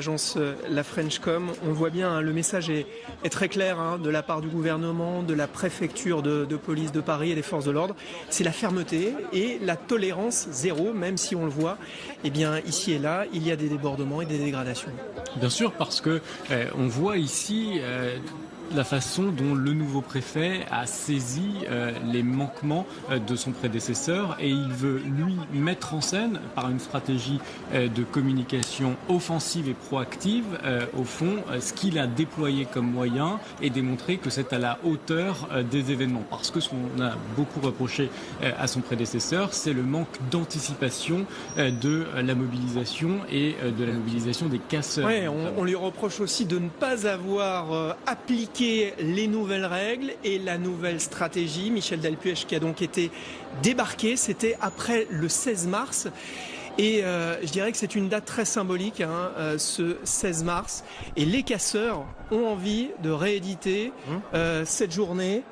L'agence La Frenchcom, on voit bien, hein, le message est très clair, hein, de la part du gouvernement, de la préfecture de police de Paris et des forces de l'ordre. C'est la fermeté et la tolérance zéro, même si on le voit, eh bien, ici et là, il y a des débordements et des dégradations. Bien sûr, parce que on voit ici la façon dont le nouveau préfet a saisi les manquements de son prédécesseur, et il veut, lui, mettre en scène, par une stratégie de communication offensive et proactive, au fond, ce qu'il a déployé comme moyen, et démontrer que c'est à la hauteur des événements. Parce que ce qu'on a beaucoup reproché à son prédécesseur, c'est le manque d'anticipation de la mobilisation et de la mobilisation des casseurs. Ouais, on lui reproche aussi de ne pas avoir appliqué les nouvelles règles et la nouvelle stratégie. Michel Delpech qui a donc été débarqué, c'était après le 16 mars. Et je dirais que c'est une date très symbolique, hein, ce 16 mars. Et les casseurs ont envie de rééditer cette journée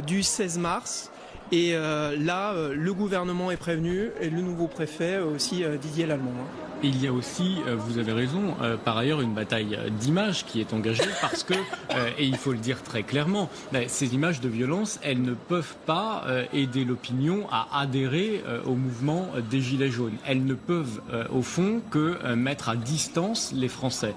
du 16 mars. Et là, le gouvernement est prévenu, et le nouveau préfet aussi, Didier Lallement. Et il y a aussi, vous avez raison, par ailleurs une bataille d'image qui est engagée parce que, et il faut le dire très clairement, ces images de violence, elles ne peuvent pas aider l'opinion à adhérer au mouvement des Gilets jaunes. Elles ne peuvent, au fond, que mettre à distance les Français.